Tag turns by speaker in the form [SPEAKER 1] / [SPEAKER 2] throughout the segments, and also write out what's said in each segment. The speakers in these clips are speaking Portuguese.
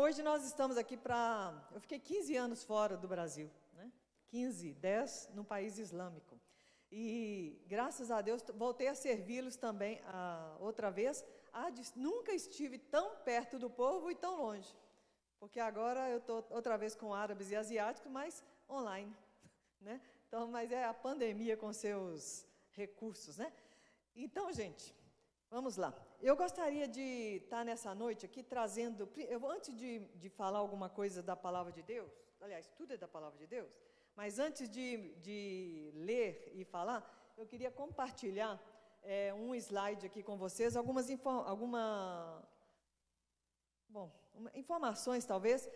[SPEAKER 1] hoje nós estamos aqui para... Eu fiquei 15 anos fora do Brasil, né? 10 no país islâmico. E, graças a Deus, voltei a servi-los também outra vez. Nunca estive tão perto do povo e tão longe. Porque agora eu estou outra vez com árabes e asiáticos, mas online, né? Então, mas é a pandemia com seus recursos, né? Então, gente, vamos lá. Eu gostaria de estar nessa noite aqui trazendo... antes de falar alguma coisa da Palavra de Deus, aliás, tudo é da Palavra de Deus, mas antes de ler e falar, eu queria compartilhar um slide aqui com vocês, informações, talvez.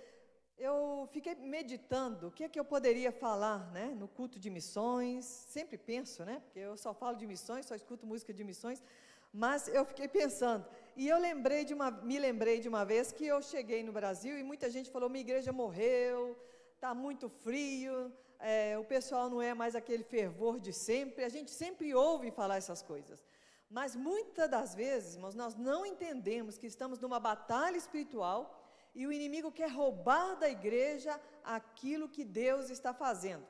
[SPEAKER 1] Eu fiquei meditando o que é que eu poderia falar, né, no culto de missões. Sempre penso, né, porque eu só falo de missões, só escuto música de missões, mas eu fiquei pensando, e eu me lembrei de uma vez que eu cheguei no Brasil e muita gente falou: minha igreja morreu, está muito frio, o pessoal não é mais aquele fervor de sempre. A gente sempre ouve falar essas coisas, mas muitas das vezes, irmãos, nós não entendemos que estamos numa batalha espiritual e o inimigo quer roubar da igreja aquilo que Deus está fazendo.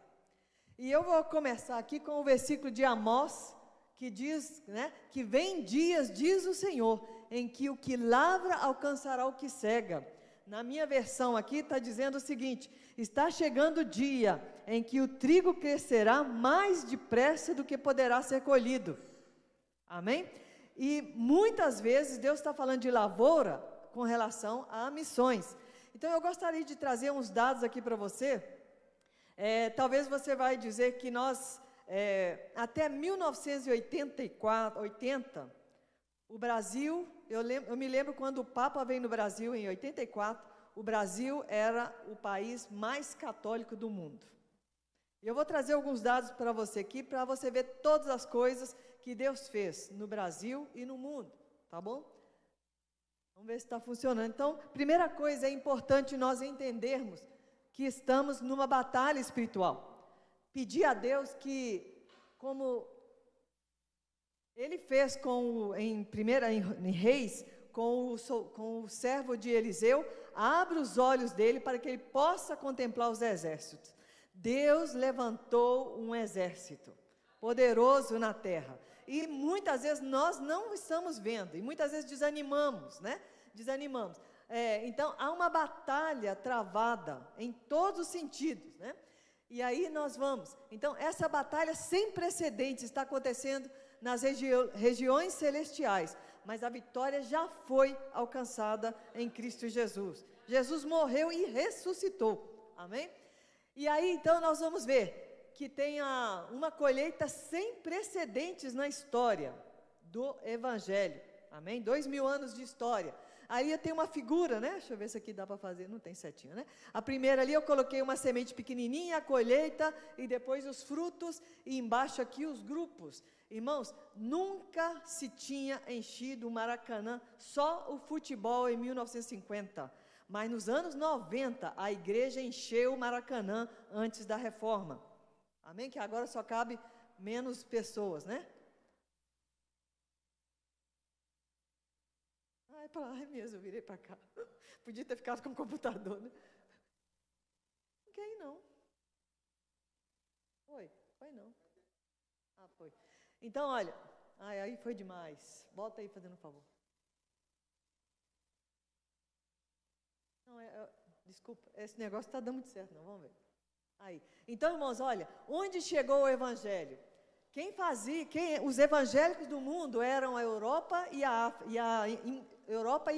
[SPEAKER 1] E eu vou começar aqui com o versículo de Amós, que diz, né, que vem dias, diz o Senhor, em que o que lavra alcançará o que cega. Na minha versão aqui está dizendo o seguinte: está chegando o dia em que o trigo crescerá mais depressa do que poderá ser colhido. Amém? E muitas vezes Deus está falando de lavoura com relação a missões. Então eu gostaria de trazer uns dados aqui para você. Talvez você vai dizer que nós, até 1980, o Brasil, eu me lembro quando o Papa veio no Brasil em 84, o Brasil era o país mais católico do mundo. E eu vou trazer alguns dados para você aqui, para você ver todas as coisas que Deus fez no Brasil e no mundo, tá bom? Vamos ver se está funcionando. Então, primeira coisa, é importante nós entendermos que estamos numa batalha espiritual. Pedir a Deus que, como Ele fez em Reis, com o servo de Eliseu, abra os olhos dele para que ele possa contemplar os exércitos. Deus levantou um exército poderoso na terra. E muitas vezes nós não estamos vendo, e muitas vezes desanimamos, né? Desanimamos. Então, há uma batalha travada em todos os sentidos, né? E aí nós vamos. Então, essa batalha sem precedentes está acontecendo nas regiões celestiais, mas a vitória já foi alcançada em Cristo Jesus. Jesus morreu e ressuscitou. Amém? E aí, então, nós vamos ver que tem uma colheita sem precedentes na história do Evangelho. Amém? 2000 anos de história. Aí tem uma figura, né? Deixa eu ver se aqui dá para fazer. Não tem setinha, né? A primeira ali eu coloquei uma semente pequenininha, a colheita, e depois os frutos, e embaixo aqui os grupos. Irmãos, nunca se tinha enchido o Maracanã, só o futebol em 1950. Mas nos anos 90, a igreja encheu o Maracanã antes da reforma. Amém? Que agora só cabe menos pessoas, né? Ai mesmo, eu virei para cá. Podia ter ficado com o computador, né? Não quer ir, não. Foi não. Foi. Então, olha, aí foi demais. Volta aí fazendo um favor. Não, desculpa, esse negócio está dando muito certo, não, vamos ver. Aí. Então, irmãos, olha, onde chegou o Evangelho? Os evangélicos do mundo eram a Europa e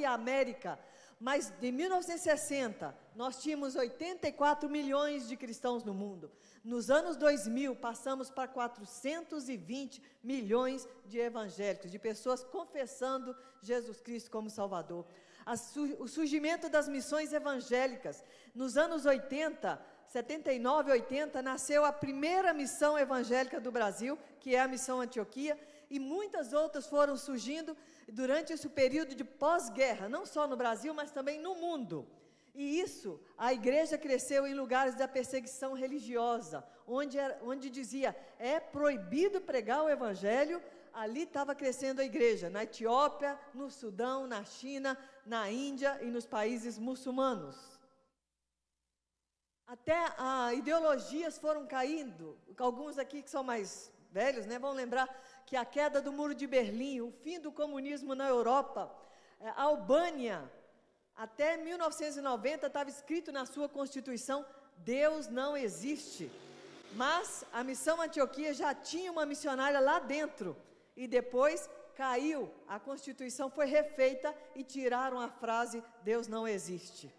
[SPEAKER 1] a América, mas de 1960 nós tínhamos 84 milhões de cristãos no mundo. Nos anos 2000 passamos para 420 milhões de evangélicos, de pessoas confessando Jesus Cristo como Salvador. O surgimento das missões evangélicas, nos anos 79 e 80, nasceu a primeira missão evangélica do Brasil, que é a Missão Antioquia, e muitas outras foram surgindo durante esse período de pós-guerra, não só no Brasil, mas também no mundo. E isso, a igreja cresceu em lugares da perseguição religiosa, onde dizia, é proibido pregar o evangelho Ali estava crescendo a igreja, na Etiópia, no Sudão, na China, na Índia e nos países muçulmanos. Até ideologias foram caindo. Alguns aqui que são mais velhos, né, vão lembrar que a queda do Muro de Berlim, o fim do comunismo na Europa, a Albânia, até 1990 estava escrito na sua Constituição: Deus não existe. Mas a missão Antioquia já tinha uma missionária lá dentro, e depois caiu, a Constituição foi refeita e tiraram a frase Deus não existe.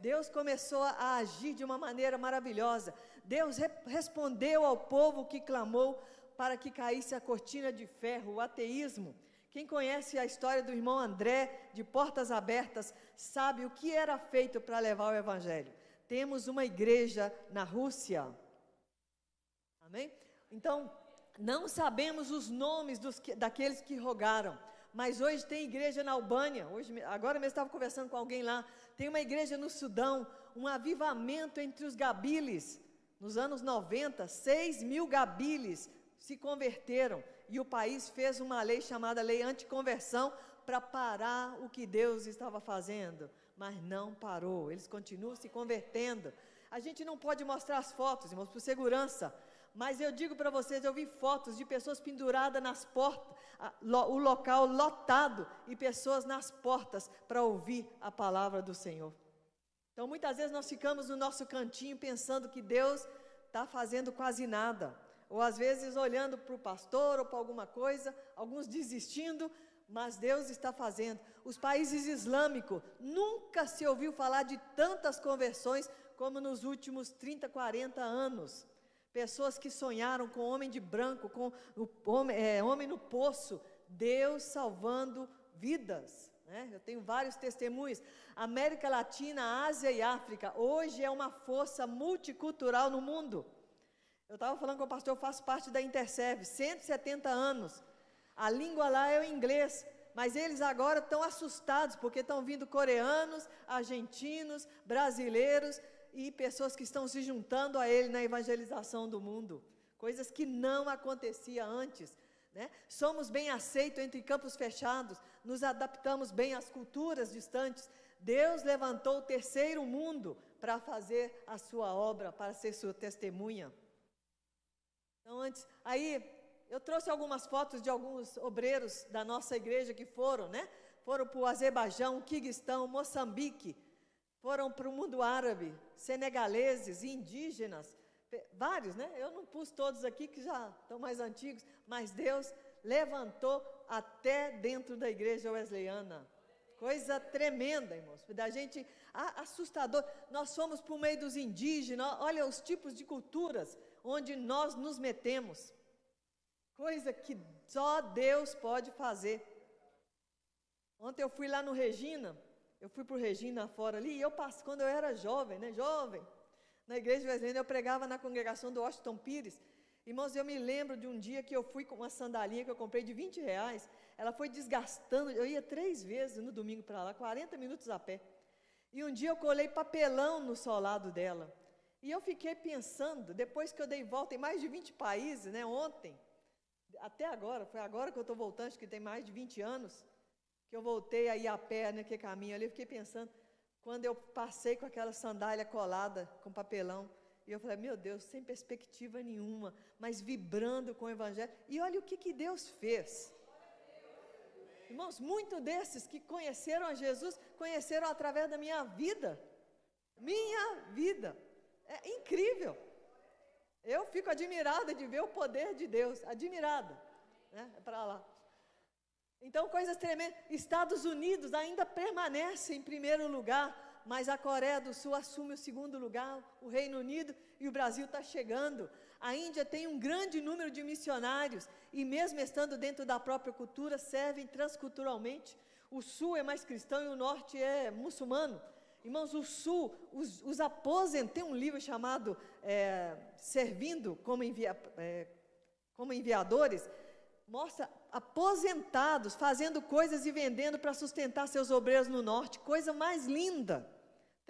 [SPEAKER 1] Deus começou a agir de uma maneira maravilhosa. Deus respondeu ao povo que clamou para que caísse a cortina de ferro, o ateísmo. Quem conhece a história do irmão André, de Portas Abertas, sabe o que era feito para levar o evangelho. Temos uma igreja na Rússia. Amém? Então, não sabemos os nomes daqueles que rogaram, mas hoje tem igreja na Albânia. Agora mesmo estava conversando com alguém lá. Tem uma igreja no Sudão, um avivamento entre os gabiles. Nos anos 90, 6.000 gabiles se converteram, e o país fez uma lei chamada Lei Anticonversão para parar o que Deus estava fazendo, mas não parou, eles continuam se convertendo. A gente não pode mostrar as fotos, irmãos, por segurança, mas eu digo para vocês, eu vi fotos de pessoas penduradas nas portas, o local lotado, e pessoas nas portas para ouvir a palavra do Senhor. Então, muitas vezes nós ficamos no nosso cantinho pensando que Deus está fazendo quase nada, ou às vezes olhando para o pastor ou para alguma coisa, alguns desistindo, mas Deus está fazendo. Os países islâmicos, nunca se ouviu falar de tantas conversões como nos últimos 30, 40 anos. Pessoas que sonharam com o homem de branco, com o homem no poço, Deus salvando vidas, né? Eu tenho vários testemunhos. América Latina, Ásia e África, hoje é uma força multicultural no mundo. Eu estava falando com o pastor, eu faço parte da Interserve, 170 anos. A língua lá é o inglês, mas eles agora estão assustados, porque estão vindo coreanos, argentinos, brasileiros e pessoas que estão se juntando a ele na evangelização do mundo. Coisas que não acontecia antes, né? Somos bem aceitos entre campos fechados, nos adaptamos bem às culturas distantes. Deus levantou o terceiro mundo para fazer a sua obra, para ser sua testemunha. Então, eu trouxe algumas fotos de alguns obreiros da nossa igreja que foram, né? Foram para o Azerbaijão, Quirguistão, Moçambique, foram para o mundo árabe, senegaleses, indígenas, vários, né? Eu não pus todos aqui que já estão mais antigos, mas Deus levantou até dentro da igreja wesleyana. Coisa tremenda, irmãos, da gente, assustador. Nós fomos para o meio dos indígenas, olha os tipos de culturas onde nós nos metemos. Coisa que só Deus pode fazer. Ontem eu fui lá no Regina, eu fui para o Regina fora ali, e quando eu era jovem, né, na igreja wesleyana, eu pregava na congregação do Washington Pires. Irmãos, eu me lembro de um dia que eu fui com uma sandalinha que eu comprei de R$20, ela foi desgastando, eu ia 3 vezes no domingo para lá, 40 minutos a pé. E um dia eu colei papelão no solado dela. E eu fiquei pensando, depois que eu dei volta em mais de 20 países, né, ontem, até agora, foi agora que eu estou voltando, acho que tem mais de 20 anos, que eu voltei aí a pé, naquele caminho ali, eu fiquei pensando, quando eu passei com aquela sandália colada, com papelão, e eu falei, meu Deus, sem perspectiva nenhuma, mas vibrando com o evangelho, e olha o que Deus fez. Irmãos, muitos desses que conheceram a Jesus, conheceram através da minha vida. É incrível. Eu fico admirada de ver o poder de Deus, admirada, né? É para lá. Então, coisas tremendas. Estados Unidos ainda permanece em primeiro lugar, mas a Coreia do Sul assume o segundo lugar, o Reino Unido, e o Brasil está chegando. A Índia tem um grande número de missionários, e mesmo estando dentro da própria cultura, servem transculturalmente. O Sul é mais cristão e o Norte é muçulmano. Irmãos, o Sul, os aposentados, tem um livro chamado Servindo como Enviadores, mostra aposentados fazendo coisas e vendendo para sustentar seus obreiros no Norte, coisa mais linda.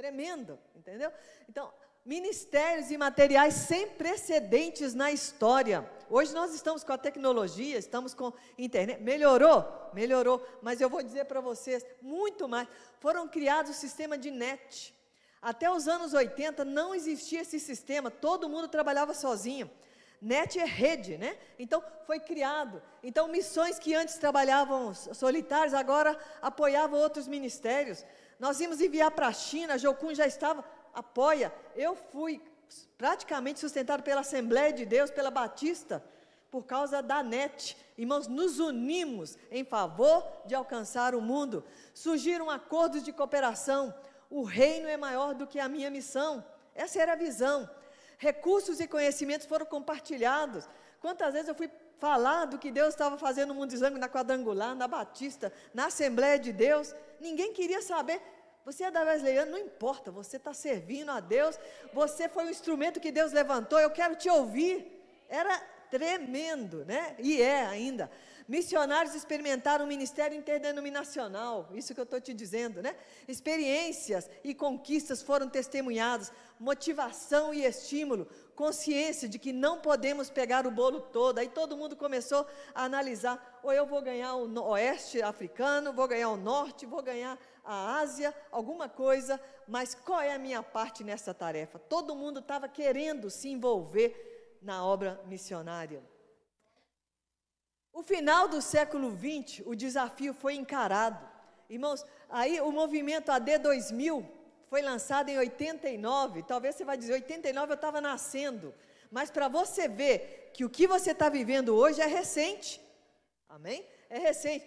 [SPEAKER 1] tremendo, entendeu? Então, ministérios e materiais sem precedentes na história. Hoje nós estamos com a tecnologia, estamos com internet. Melhorou? Melhorou. Mas eu vou dizer para vocês, muito mais. Foram criados o sistema de net. Até os anos 80 não existia esse sistema, todo mundo trabalhava sozinho. Net é rede, né? Então, foi criado. Então, missões que antes trabalhavam solitários, agora apoiavam outros ministérios. Nós íamos enviar para a China, a Jocum já estava, apoia. Eu fui praticamente sustentado pela Assembleia de Deus, pela Batista, por causa da net. Irmãos, nos unimos em favor de alcançar o mundo. Surgiram acordos de cooperação. O reino é maior do que a minha missão. Essa era a visão. Recursos e conhecimentos foram compartilhados. Quantas vezes eu fui falar do que Deus estava fazendo no Mundo Islâmico, na Quadrangular, na Batista, na Assembleia de Deus. Ninguém queria saber. Você é da Wesleyana, não importa, você está servindo a Deus, você foi um instrumento que Deus levantou, eu quero te ouvir. Era tremendo, né? E é ainda. Missionários experimentaram um ministério interdenominacional, isso que eu estou te dizendo, né? Experiências e conquistas foram testemunhadas, motivação e estímulo, consciência de que não podemos pegar o bolo todo. Aí todo mundo começou a analisar, ou eu vou ganhar o oeste africano, vou ganhar o norte, vou ganhar a Ásia, alguma coisa, mas qual é a minha parte nessa tarefa? Todo mundo estava querendo se envolver na obra missionária. O final do século XX, o desafio foi encarado. Irmãos, aí o movimento AD 2000 foi lançado em 89, talvez você vai dizer, 89 eu estava nascendo, mas para você ver que o que você está vivendo hoje é recente, amém? É recente.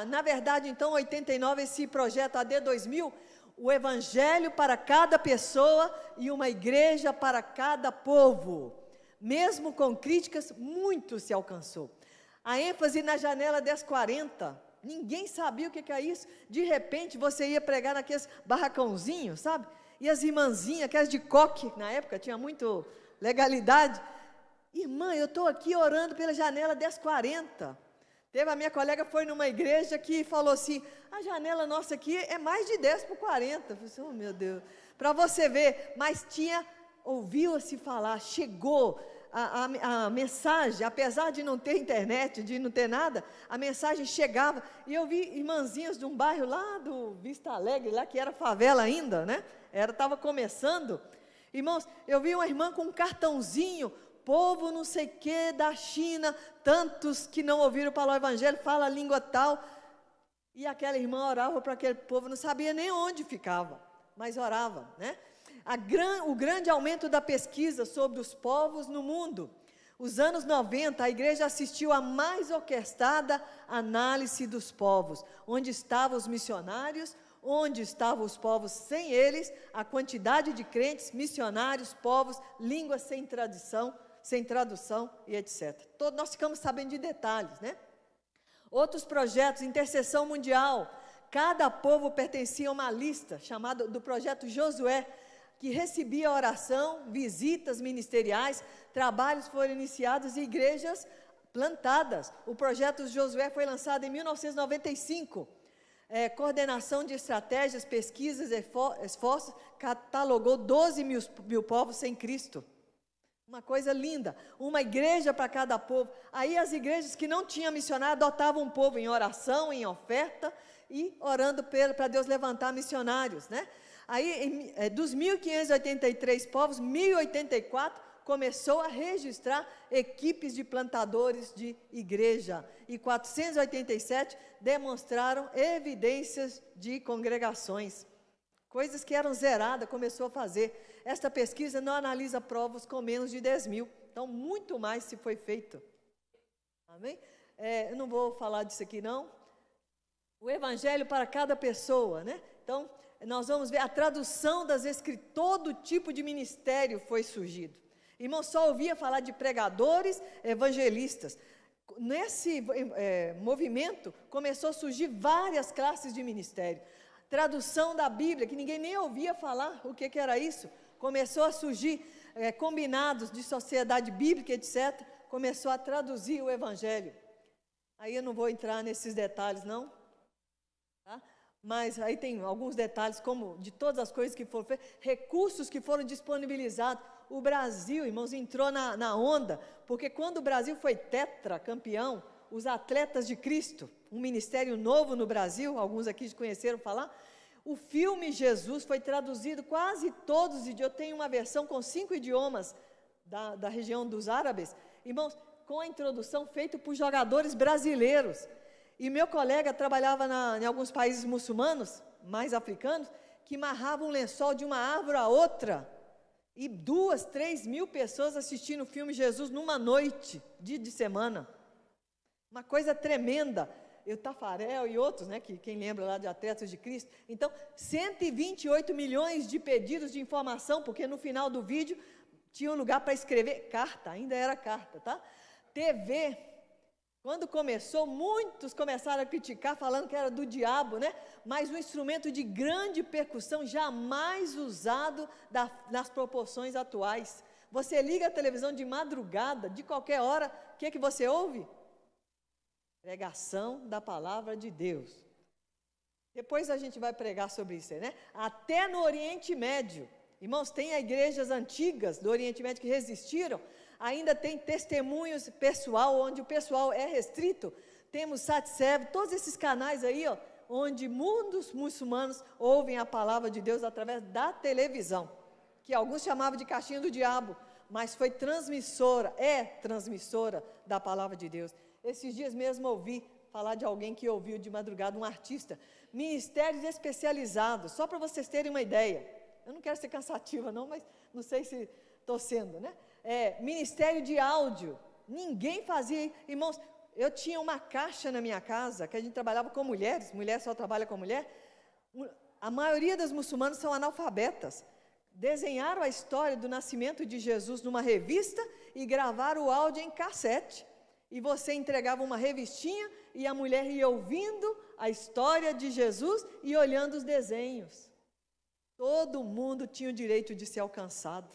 [SPEAKER 1] Na verdade, então, 89, esse projeto AD 2000, o evangelho para cada pessoa e uma igreja para cada povo. Mesmo com críticas, muito se alcançou. A ênfase na janela 1040, ninguém sabia o que é isso. De repente, você ia pregar naqueles barracãozinhos, sabe? E as irmãzinhas, aquelas de coque, na época, tinha muito legalidade. Irmã, eu estou aqui orando pela janela 1040. Teve a minha colega, foi numa igreja que falou assim, a janela nossa aqui é mais de 10 por 40. Eu falei assim, oh meu Deus, para você ver, mas ouviu-se falar, chegou a mensagem, apesar de não ter internet, de não ter nada, a mensagem chegava, e eu vi irmãzinhas de um bairro lá do Vista Alegre, lá que era favela ainda, né? Estava começando. Irmãos, eu vi uma irmã com um cartãozinho, povo não sei o que da China, tantos que não ouviram falar o evangelho, fala a língua tal, e aquela irmã orava para aquele povo, não sabia nem onde ficava, mas orava, né? O grande aumento da pesquisa sobre os povos no mundo. Os anos 90, a igreja assistiu à mais orquestrada análise dos povos, onde estavam os missionários, onde estavam os povos sem eles, a quantidade de crentes, missionários, povos, línguas sem tradução e etc. Nós ficamos sabendo de detalhes, né? Outros projetos, intercessão mundial, cada povo pertencia a uma lista, chamada do projeto Josué, que recebia oração, visitas ministeriais, trabalhos foram iniciados e igrejas plantadas. O projeto Josué foi lançado em 1995, coordenação de estratégias, pesquisas, esforços, catalogou 12 mil povos sem Cristo. Uma coisa linda, uma igreja para cada povo. Aí as igrejas que não tinham missionário adotavam um povo em oração, em oferta e orando para Deus levantar missionários, né? Aí, dos 1.583 povos, 1.084 começou a registrar equipes de plantadores de igreja. E 487 demonstraram evidências de congregações. Coisas que eram zeradas, começou a fazer. Esta pesquisa não analisa povos com menos de 10 mil. Então, muito mais se foi feito. Amém? Eu não vou falar disso aqui, não. O evangelho para cada pessoa, né? Então, nós vamos ver a tradução das escrituras, todo tipo de ministério foi surgido. Irmão, só ouvia falar de pregadores, evangelistas. Nesse movimento, começou a surgir várias classes de ministério. Tradução da Bíblia, que ninguém nem ouvia falar o que era isso. Começou a surgir combinados de sociedade bíblica, etc. Começou a traduzir o evangelho. Aí eu não vou entrar nesses detalhes, não. Tá? mas aí tem alguns detalhes, como de todas as coisas que foram feitas, recursos que foram disponibilizados. O Brasil, irmãos, entrou na onda, porque quando o Brasil foi tetracampeão, os atletas de Cristo, um ministério novo no Brasil, alguns aqui conheceram falar, o filme Jesus foi traduzido quase todos os idiomas. Eu tenho uma versão com 5 idiomas da região dos árabes, irmãos, com a introdução feita por jogadores brasileiros. E meu colega trabalhava em alguns países muçulmanos, mais africanos, que amarravam um lençol de uma árvore a outra, e 2, 3 mil pessoas assistindo o filme Jesus numa noite, dia de semana. Uma coisa tremenda. O Tafarel e outros, né, que quem lembra lá de Atletas de Cristo. Então, 128 milhões de pedidos de informação, porque no final do vídeo tinha um lugar para escrever carta, ainda era carta, tá? TV, quando começou, muitos começaram a criticar, falando que era do diabo, né? Mas um instrumento de grande percussão, jamais usado nas proporções atuais. Você liga a televisão de madrugada, de qualquer hora, o que você ouve? Pregação da palavra de Deus. Depois a gente vai pregar sobre isso, né? Até no Oriente Médio, irmãos, tem igrejas antigas do Oriente Médio que resistiram, ainda tem testemunhos pessoal, onde o pessoal é restrito. Temos SatServ, todos esses canais aí, ó, onde muitos muçulmanos ouvem a palavra de Deus através da televisão, que alguns chamavam de caixinha do diabo, mas foi transmissora da palavra de Deus. Esses dias mesmo ouvi falar de alguém que ouviu de madrugada, um artista, ministérios especializados, só para vocês terem uma ideia. Eu não quero ser cansativa não, mas não sei se estou sendo, né? Ministério de áudio, ninguém fazia, irmãos, eu tinha uma caixa na minha casa, que a gente trabalhava com mulheres, mulher só trabalha com mulher, a maioria dos muçulmanos são analfabetas, desenharam a história do nascimento de Jesus numa revista e gravaram o áudio em cassete. E você entregava uma revistinha e a mulher ia ouvindo a história de Jesus e olhando os desenhos. Todo mundo tinha o direito de ser alcançado.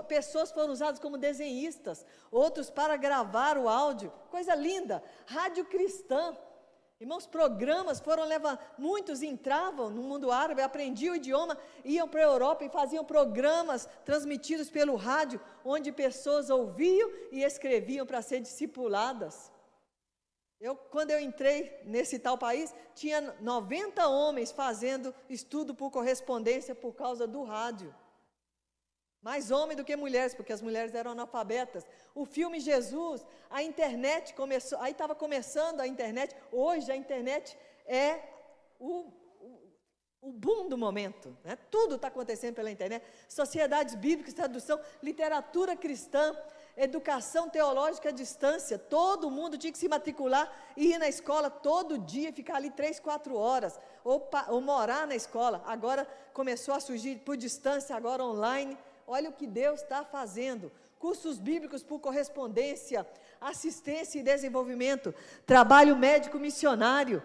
[SPEAKER 1] Pessoas foram usadas como desenhistas, outros para gravar o áudio. Coisa linda. Rádio cristã. Irmãos, programas foram levados, muitos entravam no mundo árabe, aprendiam o idioma, iam para a Europa e faziam programas transmitidos pelo rádio, onde pessoas ouviam e escreviam para ser discipuladas. Quando eu entrei nesse tal país, tinha 90 homens fazendo estudo por correspondência por causa do rádio. Mais homens do que mulheres, porque as mulheres eram analfabetas. O filme Jesus, a internet começou, aí estava começando a internet. Hoje a internet é o boom do momento, né? Tudo está acontecendo pela internet. Sociedades bíblicas, tradução, literatura cristã, educação teológica à distância. Todo mundo tinha que se matricular e ir na escola todo dia, ficar ali 3, 4 horas, ou morar na escola. Agora começou a surgir por distância, agora online. Olha o que Deus está fazendo. Cursos bíblicos por correspondência, assistência e desenvolvimento, trabalho médico missionário.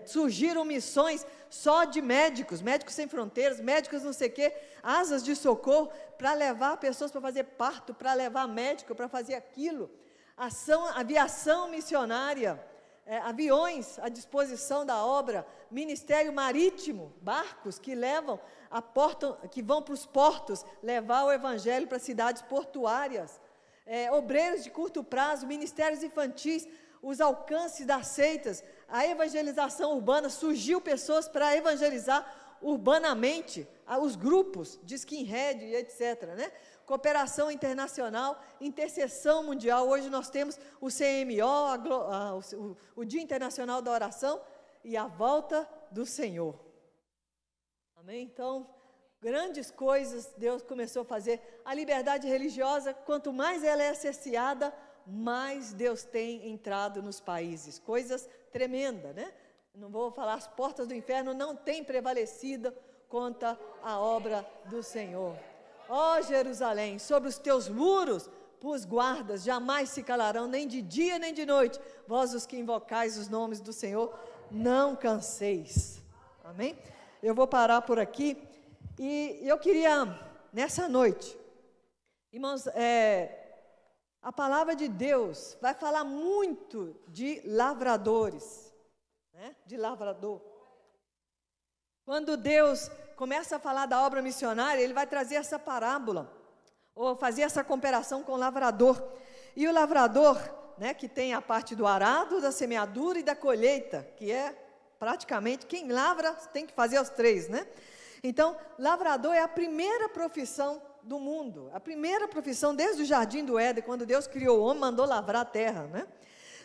[SPEAKER 1] Surgiram missões só de médicos, médicos sem fronteiras, médicos não sei o quê, asas de socorro, para levar pessoas para fazer parto, para levar médico, para fazer aquilo. Aviação missionária, aviões à disposição da obra, ministério marítimo, barcos que que vão para os portos, levar o evangelho para cidades portuárias, obreiros de curto prazo, ministérios infantis, os alcances das seitas, a evangelização urbana, surgiu pessoas para evangelizar urbanamente, os grupos de skinhead e etc., né? Cooperação internacional, intercessão mundial. Hoje nós temos o CMO, o Dia Internacional da Oração e a volta do Senhor. Amém? Então, grandes coisas Deus começou a fazer. A liberdade religiosa, quanto mais ela é cerceada, mais Deus tem entrado nos países. Coisas tremendas, né? Não vou falar, as portas do inferno não têm prevalecido contra a obra do Senhor. Ó Jerusalém, sobre os teus muros, os guardas jamais se calarão, nem de dia nem de noite. Vós os que invocais os nomes do Senhor, não canseis. Amém? Eu vou parar por aqui. E eu queria, nessa noite, irmãos, a palavra de Deus vai falar muito de lavradores. né, de lavrador. Quando Deus começa a falar da obra missionária, Ele vai trazer essa parábola, ou fazer essa comparação com o lavrador. E o lavrador, né, que tem a parte do arado, da semeadura e da colheita, que é praticamente, quem lavra tem que fazer os três, né? Então, lavrador é a primeira profissão do mundo, a primeira profissão desde o jardim do Éden, quando Deus criou o homem, mandou lavrar a terra, né?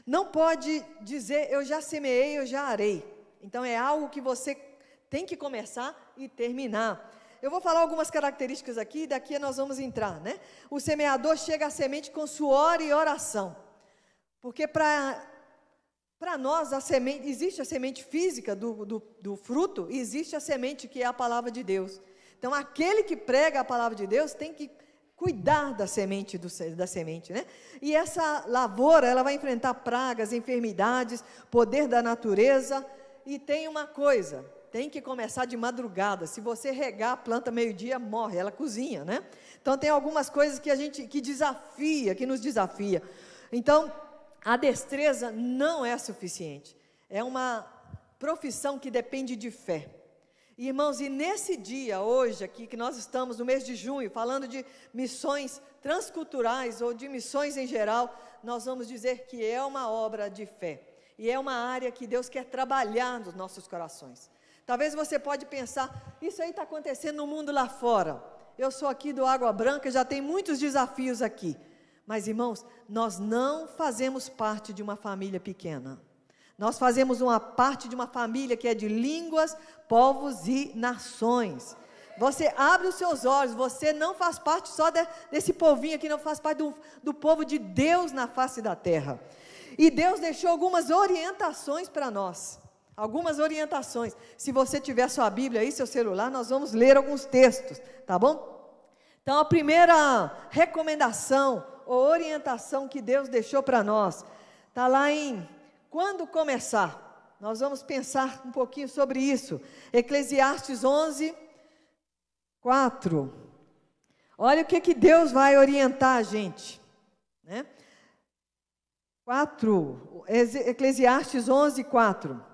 [SPEAKER 1] Não pode dizer, eu já semeei, eu já arei. Então, é algo que você tem que começar e terminar. Eu vou falar algumas características aqui, e daqui nós vamos entrar, né? O semeador chega à semente com suor e oração, porque para nós a semente, existe a semente física do fruto, e existe a semente que é a palavra de Deus. Então, aquele que prega a palavra de Deus tem que cuidar da semente, né? E essa lavoura, ela vai enfrentar pragas, enfermidades, poder da natureza, e tem uma coisa, tem que começar de madrugada. Se você regar a planta meio-dia, morre, ela cozinha, né? Então, tem algumas coisas que nos desafia. Então, a destreza não é suficiente. É uma profissão que depende de fé. Irmãos, e nesse dia, hoje aqui, que nós estamos no mês de junho, falando de missões transculturais ou de missões em geral, nós vamos dizer que é uma obra de fé. E é uma área que Deus quer trabalhar nos nossos corações. Talvez você pode pensar, isso aí está acontecendo no mundo lá fora. Eu sou aqui do Água Branca, já tem muitos desafios aqui. Mas, irmãos, nós não fazemos parte de uma família pequena. Nós fazemos uma parte de uma família que é de línguas, povos e nações. Você abre os seus olhos, você não faz parte só desse povinho aqui, não faz parte do povo de Deus na face da terra. E Deus deixou algumas orientações para nós. Algumas orientações. Se você tiver sua Bíblia aí, seu celular, nós vamos ler alguns textos, tá bom? Então, a primeira recomendação ou orientação que Deus deixou para nós, está lá em quando começar. Nós vamos pensar um pouquinho sobre isso. Eclesiastes 11, 4. Olha o que Deus vai orientar a gente, né? 4, Eclesiastes 11, 4.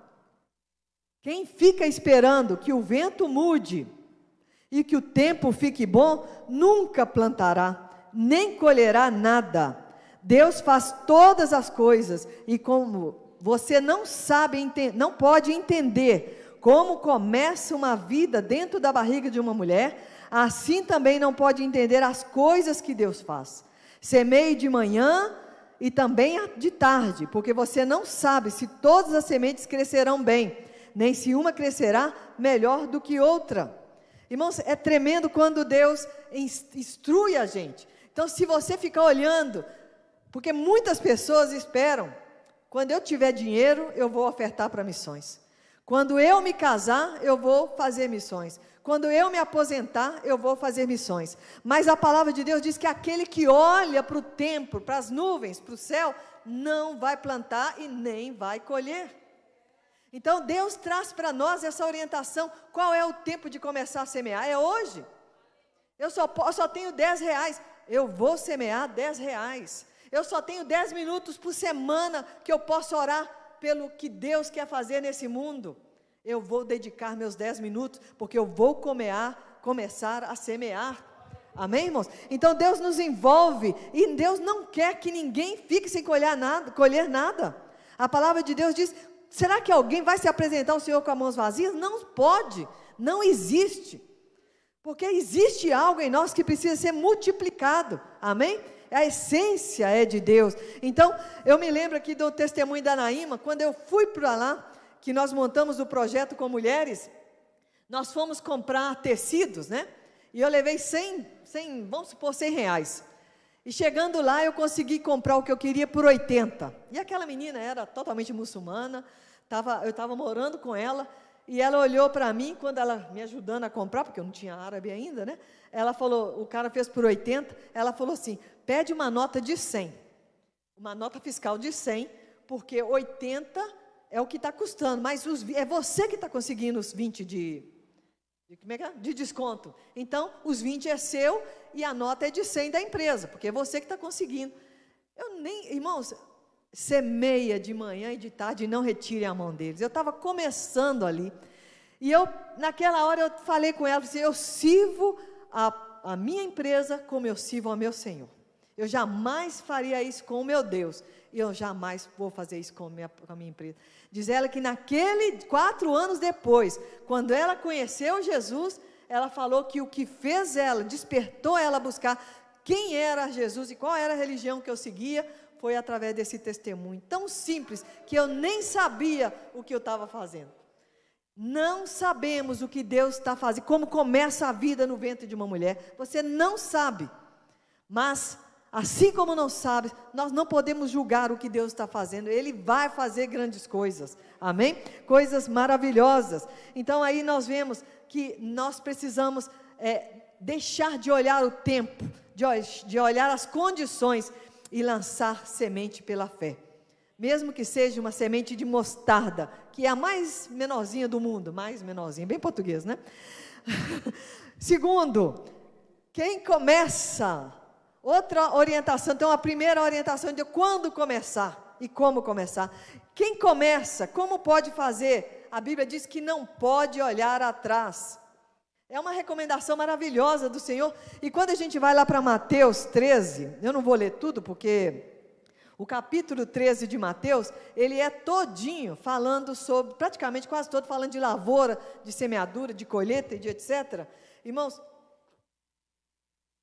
[SPEAKER 1] Quem fica esperando que o vento mude e que o tempo fique bom, nunca plantará, nem colherá nada. Deus faz todas as coisas, e como você não pode entender como começa uma vida dentro da barriga de uma mulher, assim também não pode entender as coisas que Deus faz. Semeie de manhã e também de tarde, porque você não sabe se todas as sementes crescerão bem, nem se uma crescerá melhor do que outra. Irmãos, é tremendo quando Deus instrui a gente. Então, se você ficar olhando, porque muitas pessoas esperam, quando eu tiver dinheiro, eu vou ofertar para missões. Quando eu me casar, eu vou fazer missões. Quando eu me aposentar, eu vou fazer missões. Mas a palavra de Deus diz que aquele que olha para o tempo, para as nuvens, para o céu, não vai plantar e nem vai colher. Então, Deus traz para nós essa orientação. Qual é o tempo de começar a semear? É hoje. Eu só tenho 10 reais. Eu vou semear 10 reais. Eu só tenho 10 minutos por semana que eu posso orar pelo que Deus quer fazer nesse mundo. Eu vou dedicar meus 10 minutos, porque eu vou começar a semear. Amém, irmãos? Então Deus nos envolve, e Deus não quer que ninguém fique sem colher nada. A palavra de Deus diz, será que alguém vai se apresentar ao Senhor com as mãos vazias? Não pode, não existe. Porque existe algo em nós que precisa ser multiplicado. Amém? A essência é de Deus. Então, eu me lembro aqui do testemunho da Naíma, quando eu fui para lá, que nós montamos o projeto com mulheres, nós fomos comprar tecidos, né? E eu levei 100, vamos supor 100 reais. E chegando lá, eu consegui comprar o que eu queria por 80. E aquela menina era totalmente muçulmana, eu estava morando com ela, e ela olhou para mim, quando ela me ajudando a comprar, porque eu não tinha árabe ainda, né? Ela falou, o cara fez por 80, ela falou assim, pede uma nota de 100, uma nota fiscal de 100, porque 80 é o que está custando, mas é você que está conseguindo os 20 de desconto. Então, os 20 é seu e a nota é de 100 da empresa, porque é você que está conseguindo. Irmãos, semeia de manhã e de tarde e não retirem a mão deles. Eu estava começando ali, e naquela hora eu falei com ela, assim, eu sirvo a minha empresa como eu sirvo ao meu Senhor. Eu jamais faria isso com o meu Deus, e eu jamais vou fazer isso com a minha empresa. Diz ela que 4 anos depois, quando ela conheceu Jesus, ela falou que o que fez ela, despertou ela a buscar quem era Jesus e qual era a religião que eu seguia, foi através desse testemunho tão simples, que eu nem sabia o que eu estava fazendo. Não sabemos o que Deus está fazendo, como começa a vida no ventre de uma mulher, você não sabe, mas assim como não sabe, nós não podemos julgar o que Deus está fazendo, Ele vai fazer grandes coisas, amém? Coisas maravilhosas. Então aí nós vemos que nós precisamos deixar de olhar o tempo, de olhar as condições e lançar semente pela fé, mesmo que seja uma semente de mostarda, que é a mais menorzinha do mundo, mais menorzinha, bem português, né? Segundo, quem começa, outra orientação, então a primeira orientação de quando começar e como começar. Quem começa, como pode fazer? A Bíblia diz que não pode olhar atrás. É uma recomendação maravilhosa do Senhor. E quando a gente vai lá para Mateus 13, eu não vou ler tudo, porque o capítulo 13 de Mateus, ele é todinho falando sobre, praticamente quase todo falando de lavoura, de semeadura, de colheita e de etc. Irmãos,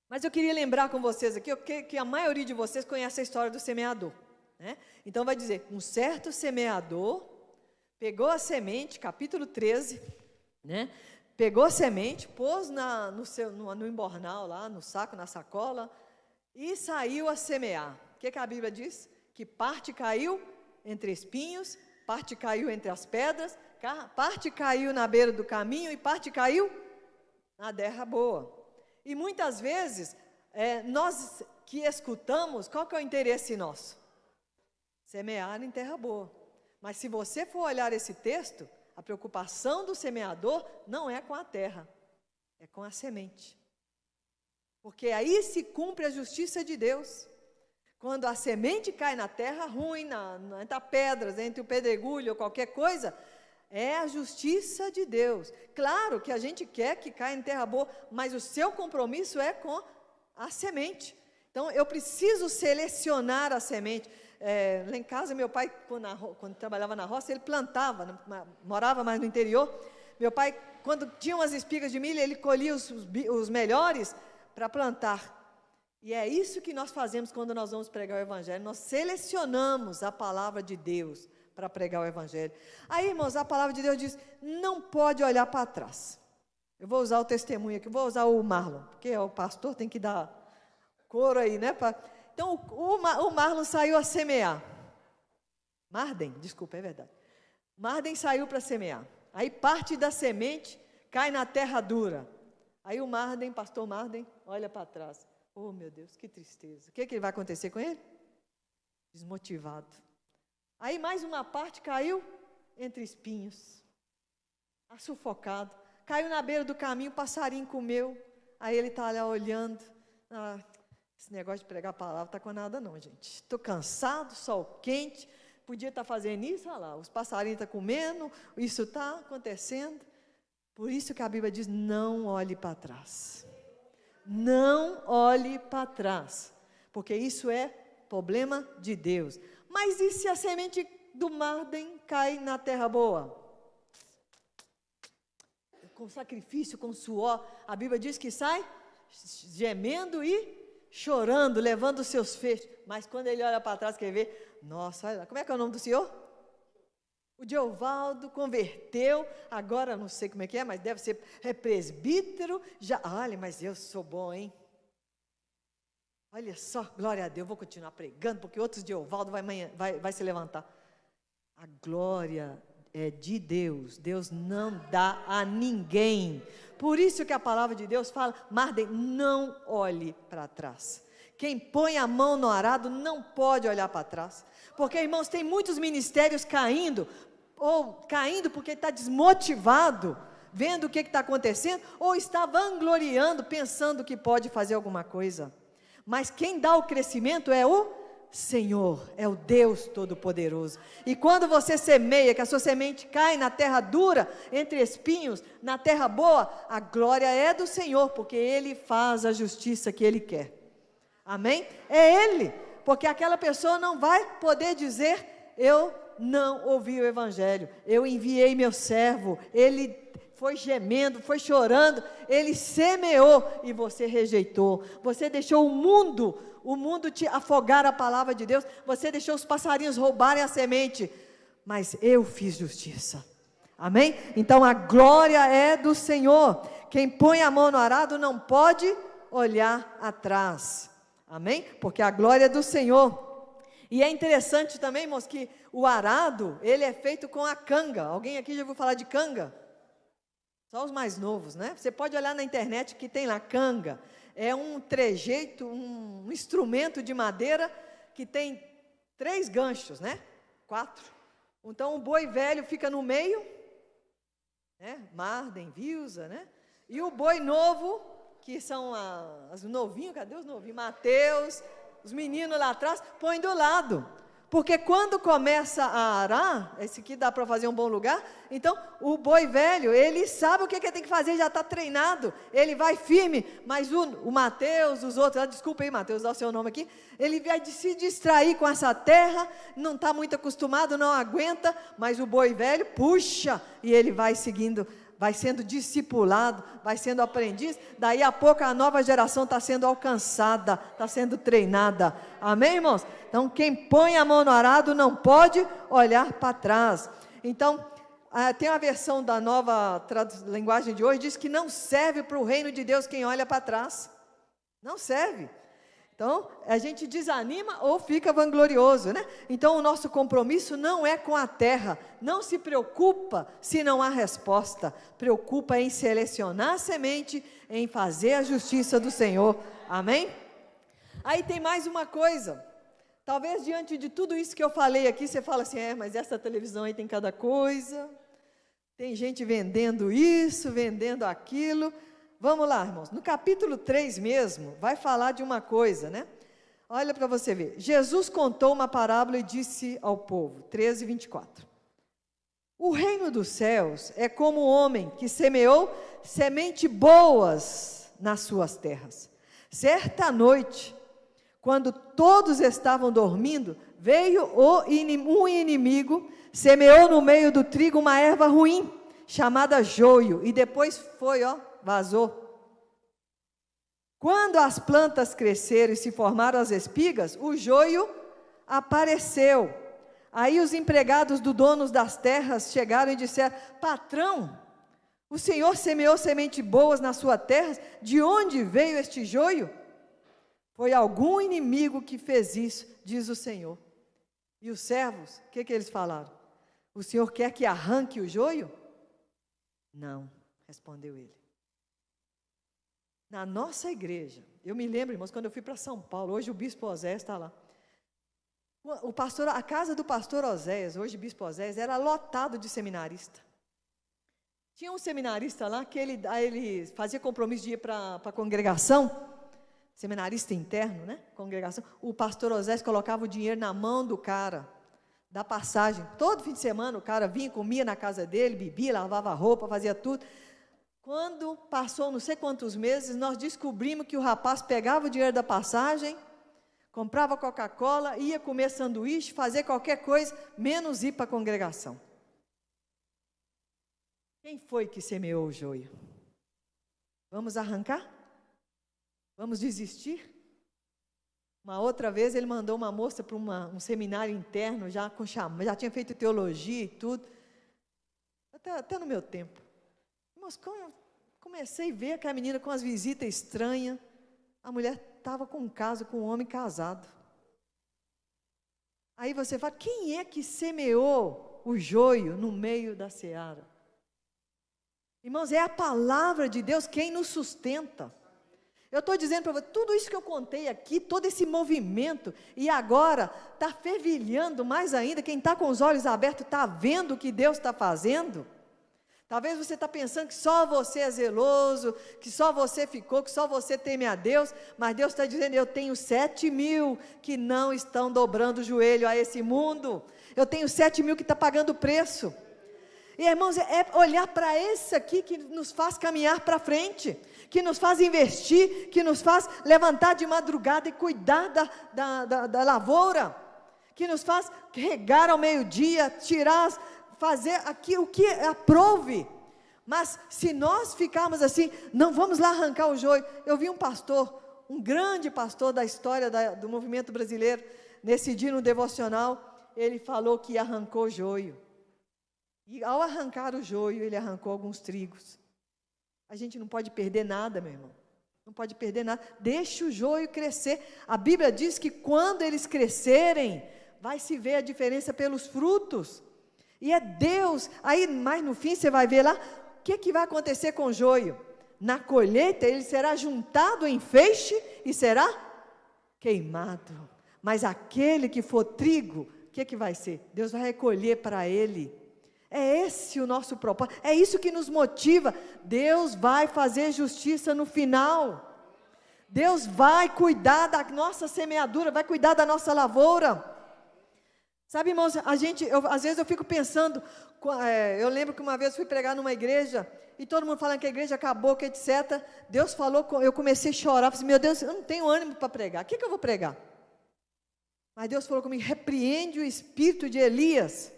[SPEAKER 1] mas eu queria lembrar com vocês aqui, que a maioria de vocês conhece a história do semeador, né? Então vai dizer, um certo semeador pegou a semente, capítulo 13, né? Pegou a semente, pôs no embornal lá, no saco, na sacola, e saiu a semear. O que a Bíblia diz? Que parte caiu entre espinhos, parte caiu entre as pedras, parte caiu na beira do caminho e parte caiu na terra boa. E muitas vezes, nós que escutamos, qual que é o interesse nosso? Semear em terra boa. Mas se você for olhar esse texto, a preocupação do semeador não é com a terra, é com a semente. Porque aí se cumpre a justiça de Deus. Quando a semente cai na terra ruim, entre as pedras, entre o pedregulho ou qualquer coisa, é a justiça de Deus. Claro que a gente quer que caia em terra boa, mas o seu compromisso é com a semente. Então eu preciso selecionar a semente. Lá em casa, meu pai, quando trabalhava na roça, ele plantava, morava mais no interior. Meu pai, quando tinha umas espigas de milho, ele colhia os melhores para plantar. E é isso que nós fazemos quando nós vamos pregar o Evangelho. Nós selecionamos a palavra de Deus para pregar o Evangelho. Aí, irmãos, a palavra de Deus diz, não pode olhar para trás. Eu vou usar o testemunho aqui, vou usar o Marlon, porque o pastor tem que dar coro aí, né? Então, o Marlon saiu a semear. Marden, desculpa, é verdade. Marden saiu para semear. Aí parte da semente cai na terra dura. Aí o Marden, pastor Marden, olha para trás. Oh, meu Deus, que tristeza. O que vai acontecer com ele? Desmotivado. Aí mais uma parte caiu entre espinhos. Sufocado. Caiu na beira do caminho, o passarinho comeu. Aí ele está lá olhando. Esse negócio de pregar a palavra está com nada não, gente. Estou cansado, sol quente, podia estar fazendo isso, olha lá, os passarinhos estão comendo, isso está acontecendo. Por isso que a Bíblia diz, não olhe para trás. Não olhe para trás, porque isso é problema de Deus. Mas e se a semente do Marden cai na terra boa? Com sacrifício, com suor, a Bíblia diz que sai gemendo e chorando, levando os seus feixes, mas quando ele olha para trás, quer ver, nossa, olha lá, como é que é o nome do senhor? O Diovaldo converteu, agora não sei como é que é, mas deve ser presbítero, olha, mas eu sou bom, hein? Olha só, glória a Deus, vou continuar pregando, porque outros Diovaldo vai se levantar. A glória é de Deus, Deus não dá a ninguém. Por isso que a palavra de Deus fala, Marden, não olhe para trás. Quem põe a mão no arado não pode olhar para trás. Porque, irmãos, tem muitos ministérios caindo porque está desmotivado, vendo o que está acontecendo, ou está vangloriando, pensando que pode fazer alguma coisa. Mas quem dá o crescimento é o Senhor, é o Deus Todo-Poderoso. E quando você semeia, que a sua semente cai na terra dura, entre espinhos, na terra boa, a glória é do Senhor, porque Ele faz a justiça que Ele quer. Amém? É Ele, porque aquela pessoa não vai poder dizer, eu não ouvi o Evangelho, eu enviei meu servo, ele foi gemendo, foi chorando, ele semeou e você rejeitou, você deixou o mundo te afogar a palavra de Deus, você deixou os passarinhos roubarem a semente, mas eu fiz justiça. Amém? Então a glória é do Senhor. Quem põe a mão no arado não pode olhar atrás. Amém? Porque a glória é do Senhor. E é interessante também, irmãos, que o arado, ele é feito com a canga. Alguém aqui já ouviu falar de canga? Só os mais novos, né? Você pode olhar na internet que tem lá canga. É um trejeito, um instrumento de madeira que tem 3 ganchos, né? 4. Então o boi velho fica no meio, né? Marden, Vilsa, né? E o boi novo, que são os novinhos, cadê os novinhos? Mateus, os meninos lá atrás, põe do lado. Porque quando começa a arar, esse aqui dá para fazer um bom lugar, então o boi velho, ele sabe o que ele tem que fazer, já está treinado, ele vai firme, mas o Mateus, os outros, desculpa aí Mateus, dá o seu nome aqui, ele vai se distrair com essa terra, não está muito acostumado, não aguenta, mas o boi velho puxa, e ele vai seguindo, vai sendo discipulado, vai sendo aprendiz, daí a pouco a nova geração está sendo alcançada, está sendo treinada, amém irmãos? Então quem põe a mão no arado não pode olhar para trás. Então tem a versão da nova linguagem de hoje, diz que não serve para o reino de Deus quem olha para trás, não serve. Então, a gente desanima ou fica vanglorioso, né? Então, o nosso compromisso não é com a terra. Não se preocupa se não há resposta. Preocupa em selecionar a semente, em fazer a justiça do Senhor. Amém? Aí tem mais uma coisa. Talvez diante de tudo isso que eu falei aqui, você fala assim, mas essa televisão aí tem cada coisa. Tem gente vendendo isso, vendendo aquilo. Vamos lá, irmãos, no capítulo 3 mesmo, vai falar de uma coisa, né? Olha para você ver, Jesus contou uma parábola e disse ao povo, 13, 24. O reino dos céus é como um homem que semeou semente boas nas suas terras. Certa noite, quando todos estavam dormindo, veio um inimigo, semeou no meio do trigo uma erva ruim, chamada joio, e depois foi, vazou. Quando as plantas cresceram e se formaram as espigas, o joio apareceu. Aí os empregados do dono das terras chegaram e disseram, patrão, o senhor semeou sementes boas na sua terra, de onde veio este joio? Foi algum inimigo que fez isso, diz o Senhor. E os servos, o que eles falaram? O senhor quer que arranque o joio? Não, respondeu ele. Na nossa igreja, eu me lembro, irmãos, quando eu fui para São Paulo, hoje o bispo Oséias está lá. A casa do pastor Oséias, hoje bispo Oséias, era lotado de seminarista. Tinha um seminarista lá que ele fazia compromisso de ir para a congregação, seminarista interno, né? Congregação. O pastor Oséias colocava o dinheiro na mão do cara, da passagem. Todo fim de semana o cara vinha, comia na casa dele, bebia, lavava roupa, fazia tudo. Quando passou não sei quantos meses, nós descobrimos que o rapaz pegava o dinheiro da passagem, comprava Coca-Cola, ia comer sanduíche, fazer qualquer coisa, menos ir para a congregação. Quem foi que semeou o joio? Vamos arrancar? Vamos desistir? Uma outra vez ele mandou uma moça para um seminário interno, já tinha feito teologia e tudo, até no meu tempo. Mas comecei a ver aquela menina com as visitas estranhas, a mulher estava com um caso com um homem casado. Aí você fala, quem é que semeou o joio no meio da seara? Irmãos, é a palavra de Deus quem nos sustenta. Eu estou dizendo para você, tudo isso que eu contei aqui, todo esse movimento, e agora está fervilhando mais ainda, quem está com os olhos abertos está vendo o que Deus está fazendo, Talvez você está pensando que só você é zeloso, que só você ficou, que só você teme a Deus, mas Deus está dizendo, eu tenho 7.000 que não estão dobrando o joelho a esse mundo, eu tenho 7.000 que estão pagando o preço. E irmãos, é olhar para esse aqui que nos faz caminhar para frente, que nos faz investir, que nos faz levantar de madrugada e cuidar da lavoura, que nos faz regar ao meio-dia, fazer aqui o que aprouve. Mas se nós ficarmos assim, não vamos lá arrancar o joio. Eu vi um pastor, um grande pastor da história do movimento brasileiro, nesse dia no devocional, ele falou que arrancou o joio. E ao arrancar o joio, ele arrancou alguns trigos. A gente não pode perder nada, meu irmão. Não pode perder nada. Deixa o joio crescer. A Bíblia diz que quando eles crescerem, vai se ver a diferença pelos frutos. E é Deus. Aí, mais no fim, você vai ver lá, o que vai acontecer com o joio? Na colheita, ele será juntado em feixe e será queimado. Mas aquele que for trigo, o que vai ser? Deus vai recolher para ele. É esse o nosso propósito, é isso que nos motiva. Deus vai fazer justiça no final. Deus vai cuidar da nossa semeadura, vai cuidar da nossa lavoura. Sabe, irmãos, às vezes eu fico pensando, eu lembro que uma vez fui pregar numa igreja, e todo mundo falando que a igreja acabou, que etc. Deus falou, eu comecei a chorar, falei assim, meu Deus, eu não tenho ânimo para pregar, o que eu vou pregar? Mas Deus falou comigo, repreende o espírito de Elias.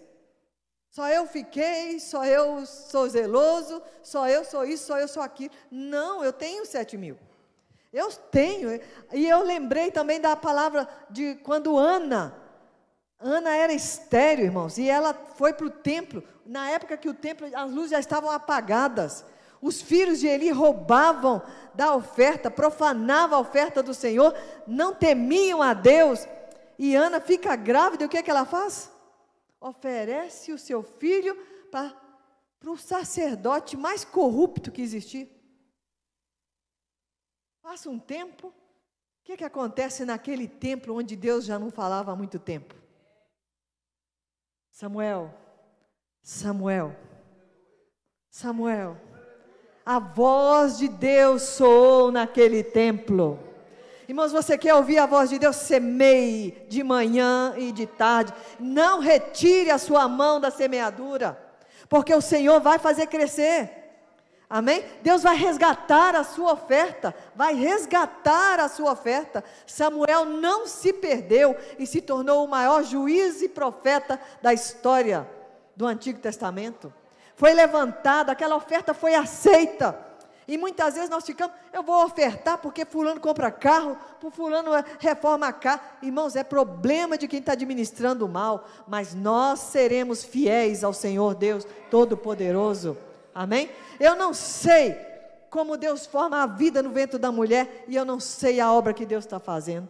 [SPEAKER 1] Só eu fiquei, só eu sou zeloso, só eu sou isso, só eu sou aquilo. Não, eu tenho 7.000. Eu tenho. E eu lembrei também da palavra de quando Ana era estéril, irmãos, e ela foi para o templo, na época que o templo, as luzes já estavam apagadas. Os filhos de Eli roubavam da oferta, profanavam a oferta do Senhor, não temiam a Deus. E Ana fica grávida, e o que ela faz? Oferece o seu filho para o sacerdote mais corrupto que existia. Passa um tempo, o que acontece naquele templo onde Deus já não falava há muito tempo? Samuel, a voz de Deus soou naquele templo. Irmãos, você quer ouvir a voz de Deus? Semeie de manhã e de tarde. Não retire a sua mão da semeadura, porque o Senhor vai fazer crescer. Amém? Deus vai resgatar a sua oferta. Samuel não se perdeu e se tornou o maior juiz e profeta da história do Antigo Testamento. Foi levantado, aquela oferta foi aceita. E muitas vezes nós ficamos, eu vou ofertar porque fulano compra carro, por fulano reforma carro. Irmãos, é problema de quem está administrando mal, mas nós seremos fiéis ao Senhor Deus Todo-Poderoso. Amém? Eu não sei como Deus forma a vida no ventre da mulher, e eu não sei a obra que Deus está fazendo.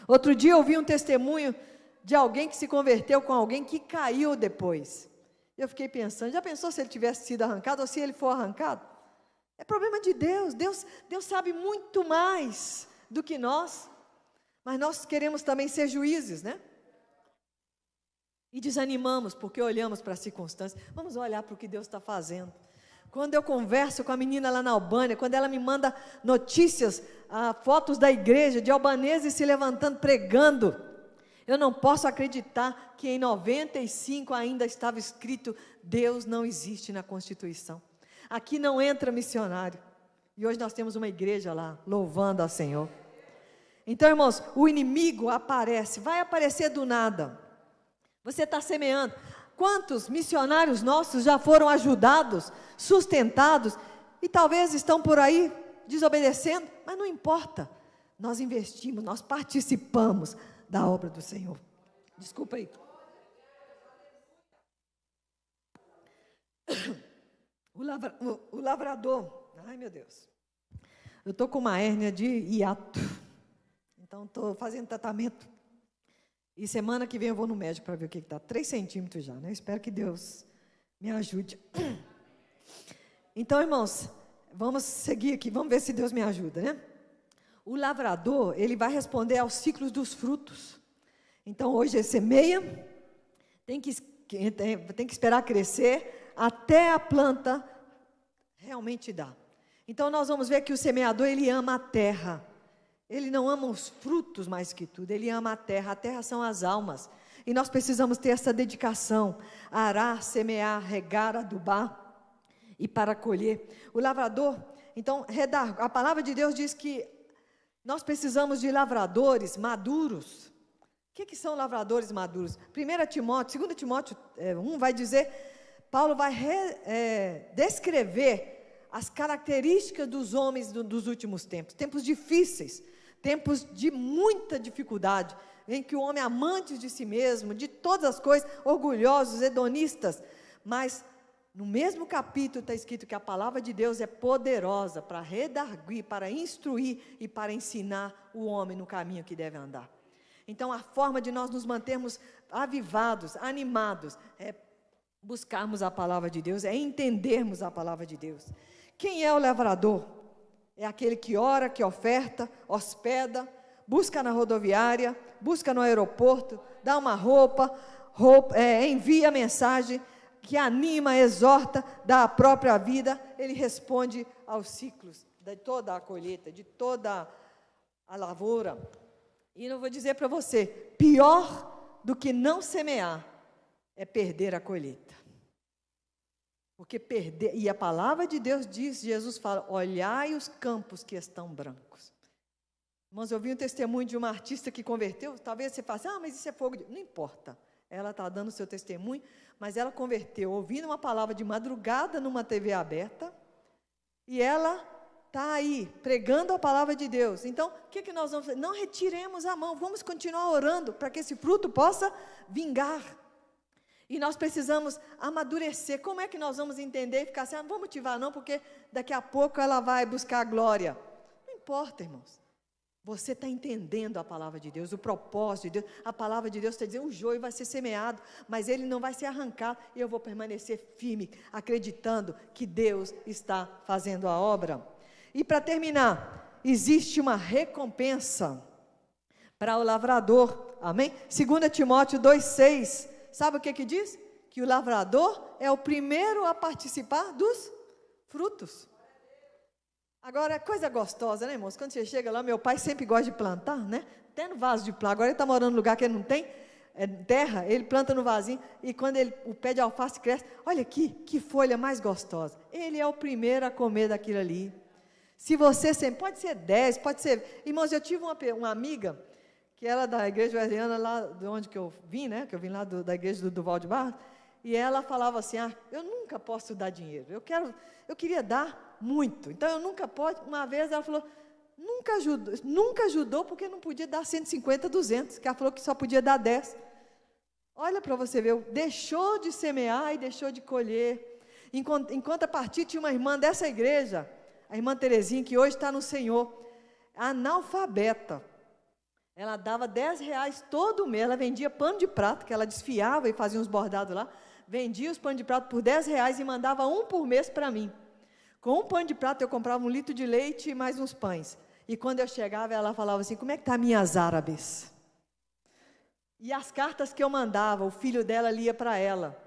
[SPEAKER 1] Outro dia eu ouvi um testemunho de alguém que se converteu com alguém que caiu depois. Eu fiquei pensando, já pensou se ele tivesse sido arrancado ou se ele for arrancado? É problema de Deus. Deus sabe muito mais do que nós, mas nós queremos também ser juízes, né? E desanimamos porque olhamos para as circunstâncias. Vamos olhar para o que Deus está fazendo. Quando eu converso com a menina lá na Albânia, quando ela me manda notícias, fotos da igreja, de albaneses se levantando, pregando, eu não posso acreditar que em 95 ainda estava escrito, Deus não existe na Constituição. Aqui não entra missionário. E hoje nós temos uma igreja lá, louvando ao Senhor. Então, irmãos, o inimigo aparece, vai aparecer do nada. Você está semeando. Quantos missionários nossos já foram ajudados, sustentados, e talvez estão por aí desobedecendo, mas não importa. Nós investimos, nós participamos da obra do Senhor. Desculpa aí. O lavrador, ai meu Deus, eu estou com uma hérnia de hiato, então estou fazendo tratamento, e semana que vem eu vou no médico para ver o que está, 3 centímetros já, né? Espero que Deus me ajude. Então, irmãos, vamos seguir aqui, vamos ver se Deus me ajuda, né? O lavrador, ele vai responder aos ciclos dos frutos. Então, hoje ele semeia, tem que esperar crescer, até a planta realmente dá. Então nós vamos ver que o semeador, ele ama a terra. Ele não ama os frutos mais que tudo, ele ama a terra são as almas. E nós precisamos ter essa dedicação, arar, semear, regar, adubar e para colher. O lavrador, então, a palavra de Deus diz que nós precisamos de lavradores maduros. O que são lavradores maduros? 2 Timóteo 1 vai dizer, Paulo vai descrever as características dos homens dos últimos tempos. Tempos difíceis, tempos de muita dificuldade, em que o homem é amante de si mesmo, de todas as coisas, orgulhosos, hedonistas. Mas no mesmo capítulo está escrito que a palavra de Deus é poderosa para redarguir, para instruir e para ensinar o homem no caminho que deve andar. Então a forma de nós nos mantermos avivados, animados, é buscarmos a palavra de Deus, é entendermos a palavra de Deus. Quem é o lavrador? É aquele que ora, que oferta, hospeda, busca na rodoviária, busca no aeroporto, dá uma roupa, envia mensagem, que anima, exorta, dá a própria vida. Ele responde aos ciclos de toda a colheita, de toda a lavoura. E eu vou dizer para você, pior do que não semear é perder a colheita. Porque perder, e a palavra de Deus diz, Jesus fala, olhai os campos que estão brancos. Irmãos, eu vi um testemunho de uma artista que converteu, talvez você fale, mas isso é fogo de... Não importa, ela está dando o seu testemunho, mas ela converteu, ouvindo uma palavra de madrugada numa TV aberta, e ela está aí, pregando a palavra de Deus. Então, o que nós vamos fazer? Não retiremos a mão, vamos continuar orando, para que esse fruto possa vingar. E nós precisamos amadurecer. Como é que nós vamos entender e ficar assim, não vou motivar não, porque daqui a pouco ela vai buscar a glória. Não importa, irmãos. Você está entendendo a palavra de Deus, o propósito de Deus. A palavra de Deus está dizendo, o joio vai ser semeado, mas ele não vai ser arrancado, e eu vou permanecer firme, acreditando que Deus está fazendo a obra. E para terminar, existe uma recompensa para o lavrador, amém? 2 Timóteo 2,6, sabe o que diz? Que o lavrador é o primeiro a participar dos frutos. Agora, coisa gostosa, né, irmãos? Quando você chega lá, meu pai sempre gosta de plantar, né? Até no vaso de plástico. Agora ele está morando num lugar que ele não tem terra, ele planta no vasinho, e quando o pé de alface cresce, olha aqui, que folha mais gostosa. Ele é o primeiro a comer daquilo ali. Se você sempre, pode ser 10, pode ser... Irmãos, eu tive uma amiga, que era da igreja wesleyana, lá de onde que eu vim, né? Que eu vim lá da igreja do Duval de Barros, e ela falava assim, eu nunca posso dar dinheiro, eu queria dar muito, então eu nunca posso. Uma vez ela falou, nunca ajudou porque não podia dar 150, 200, que ela falou que só podia dar 10. Olha para você ver, deixou de semear e deixou de colher. Enquanto a partir tinha uma irmã dessa igreja, a irmã Terezinha, que hoje está no Senhor, analfabeta. Ela dava R$10 todo mês, ela vendia pano de prato, que ela desfiava e fazia uns bordados lá, vendia os panos de prato por R$10 e mandava um por mês para mim. Com um pano de prato eu comprava 1 litro de leite e mais uns pães. E quando eu chegava, ela falava assim, como é que está minhas árabes? E as cartas que eu mandava, o filho dela lia para ela.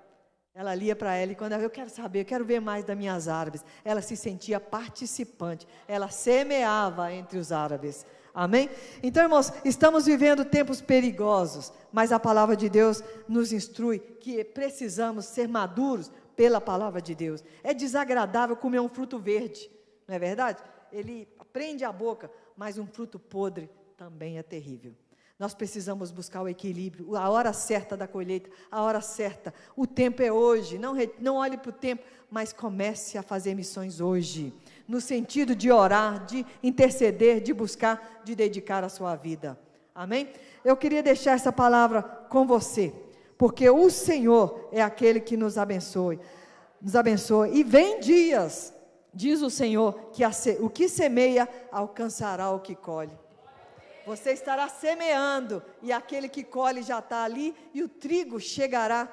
[SPEAKER 1] Ela lia para ela, e quando eu quero saber, eu quero ver mais das minhas árabes, ela se sentia participante, ela semeava entre os árabes. Amém? Então, irmãos, estamos vivendo tempos perigosos, mas a palavra de Deus nos instrui que precisamos ser maduros pela palavra de Deus. É desagradável comer um fruto verde, não é verdade? Ele prende a boca, mas um fruto podre também é terrível. Nós precisamos buscar o equilíbrio, a hora certa da colheita, a hora certa. O tempo é hoje, não olhe para o tempo, mas comece a fazer missões hoje, no sentido de orar, de interceder, de buscar, de dedicar a sua vida. Amém? Eu queria deixar essa palavra com você, porque o Senhor é aquele que nos abençoe. E vem dias, diz o Senhor, que o que semeia alcançará o que colhe. Você estará semeando, e aquele que colhe já está ali, e o trigo chegará.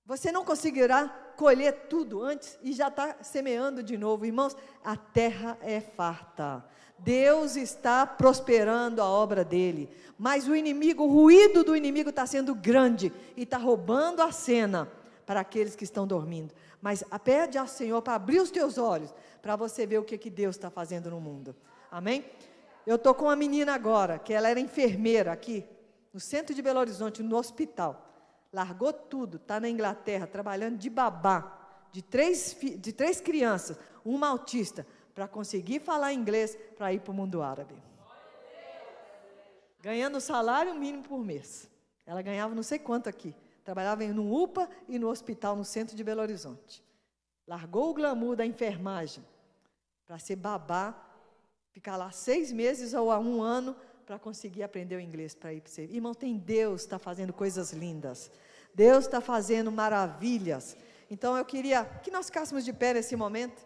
[SPEAKER 1] Você não conseguirá colher tudo antes, e já está semeando de novo. Irmãos, a terra é farta. Deus está prosperando a obra dele. Mas o ruído do inimigo está sendo grande, e está roubando a cena, para aqueles que estão dormindo. Mas pede ao Senhor para abrir os teus olhos, para você ver o que Deus está fazendo no mundo. Amém? Eu estou com uma menina agora, que ela era enfermeira aqui, no centro de Belo Horizonte, no hospital. Largou tudo, está na Inglaterra, trabalhando de babá, de três crianças, uma autista, para conseguir falar inglês, para ir para o mundo árabe. Ganhando salário mínimo por mês. Ela ganhava não sei quanto aqui. Trabalhava no UPA e no hospital no centro de Belo Horizonte. Largou o glamour da enfermagem para ser babá, ficar lá 6 meses ou 1 ano para conseguir aprender o inglês para ir para você. Irmão, Deus está fazendo coisas lindas. Deus está fazendo maravilhas. Então eu queria que nós ficássemos de pé nesse momento.